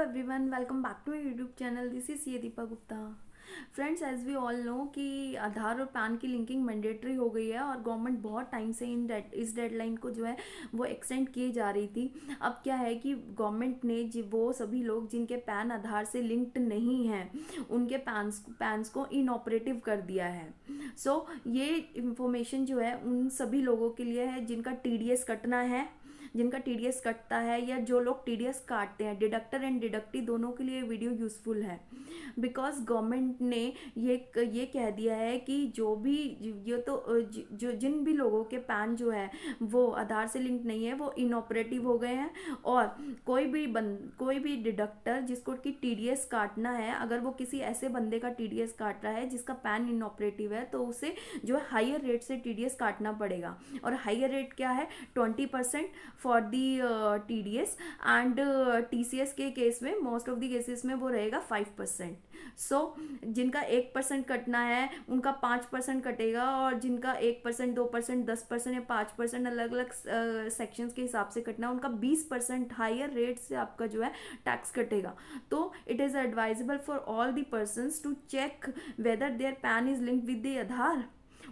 everyone, welcome back to my YouTube channel. This is ये Deepa Gupta. Friends, as we all know कि आधार और pan की linking mandatory हो गई है और गवर्नमेंट बहुत टाइम से इस डेडलाइन को जो है वो एक्सटेंड किए जा रही थी. अब क्या है कि गवर्नमेंट ने वो सभी लोग जिनके पैन आधार से लिंक्ड नहीं हैं उनके पैन्स को इनऑपरेटिव कर दिया है. ये इंफॉर्मेशन जो है उन सभी लोगों के लिए है जिनका टीडीएस कटना है, जिनका टीडीएस कटता है या जो लोग टीडीएस काटते हैं. डिडक्टर एंड डिडक्टी दोनों के लिए वीडियो यूज़फुल है बिकॉज गवर्नमेंट ने ये कह दिया है कि जो भी जो जिन भी लोगों के पैन जो है वो आधार से लिंक नहीं है वो इनऑपरेटिव हो गए हैं. और कोई भी डिडक्टर जिसको कि टीडीएस काटना है, अगर वो किसी ऐसे बंदे का टीडीएस काट रहा है जिसका पैन इनऑपरेटिव है तो उसे जो है हायर रेट से टीडीएस काटना पड़ेगा. और हायर रेट क्या है? 20% for the TDS and TCS के केस में मोस्ट ऑफ द केसेस में वो रहेगा 5%. जिनका 1% कटना है उनका 5% कटेगा और जिनका 1%, 2%, 10% या 5% अलग अलग सेक्शंस के हिसाब से कटना है उनका 20% हायर रेट से आपका जो है टैक्स कटेगा. तो it is advisable for all the persons to check whether their PAN is linked with the Aadhaar.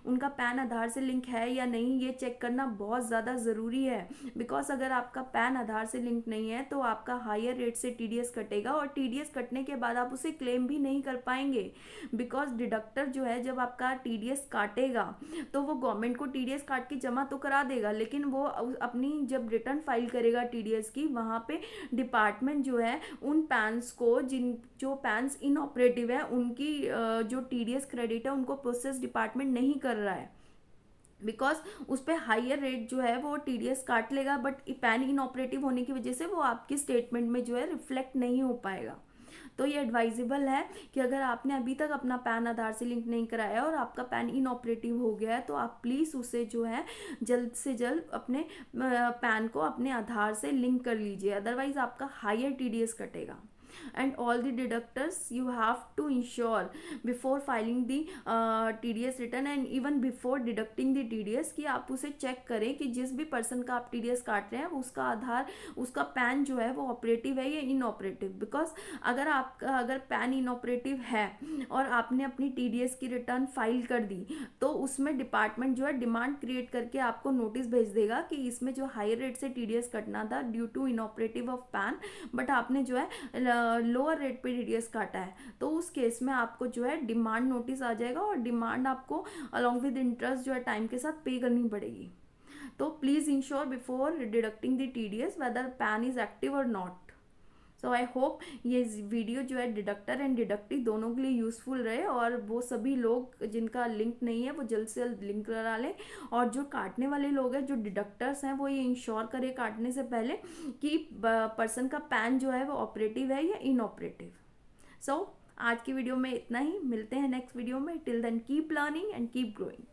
उनका पैन आधार से लिंक है या नहीं ये चेक करना बहुत ज़्यादा ज़रूरी है. बिकॉज अगर आपका पैन आधार से लिंक नहीं है तो आपका हायर रेट से टीडीएस कटेगा और टीडीएस कटने के बाद आप उसे क्लेम भी नहीं कर पाएंगे. बिकॉज डिडक्टर जो है जब आपका टीडीएस काटेगा तो वो गवर्नमेंट को टीडीएस काट के जमा तो करा देगा, लेकिन वो अपनी जब रिटर्न फाइल करेगा टीडीएस की, वहाँ पे डिपार्टमेंट जो है उन पैन्स को जो पैन्स इनऑपरेटिव है उनकी जो टीडीएस क्रेडिट है उनको प्रोसेस डिपार्टमेंट नहीं कर रहा है. बिकॉज उस पर हायर रेट जो है वो टीडीएस काट लेगा बट पैन इनऑपरेटिव होने की वजह से वो आपकी स्टेटमेंट में जो है रिफ्लेक्ट नहीं हो पाएगा. तो ये एडवाइजेबल है कि अगर आपने अभी तक अपना पैन आधार से लिंक नहीं कराया और आपका पैन इनऑपरेटिव हो गया है तो आप प्लीज़ उसे जो है जल्द से जल्द अपने पैन को अपने आधार से लिंक कर लीजिए, अदरवाइज आपका हायर टीडीएस कटेगा. And all the deductors you have to ensure before filing the TDS return and even before deducting the TDS कि आप उसे चेक करें कि जिस भी पर्सन का आप TDS काट रहे हैं उसका आधार, उसका पैन जो है वो ऑपरेटिव है या इनऑपरेटिव. बिकॉज अगर पैन इनऑपरेटिव है और आपने अपनी TDS की रिटर्न फाइल कर दी तो उसमें डिपार्टमेंट जो है डिमांड क्रिएट करके आपको नोटिस भेज देगा कि इसमें जो हायर रेट से TDS कटना था due to inoperative of PAN but आपने जो है लोअर रेट पे टीडीएस काटा है, तो उस केस में आपको जो है डिमांड नोटिस आ जाएगा और डिमांड आपको अलॉन्ग विद इंटरेस्ट जो है टाइम के साथ पे करनी पड़ेगी. तो please ensure before deducting the TDS whether PAN is active और नॉट. सो आई होप ये वीडियो जो है डिडक्टर एंड डिडक्टी दोनों के लिए यूज़फुल रहे और वो सभी लोग जिनका लिंक नहीं है वो जल्द से जल्द लिंक करा लें. और जो काटने वाले लोग हैं, जो डिडक्टर्स हैं, वो ये इंश्योर करें काटने से पहले कि पर्सन का पैन जो है वो ऑपरेटिव है या इनऑपरेटिव. सो आज की वीडियो में इतना ही. मिलते हैं नेक्स्ट वीडियो में. Till then keep learning and keep growing.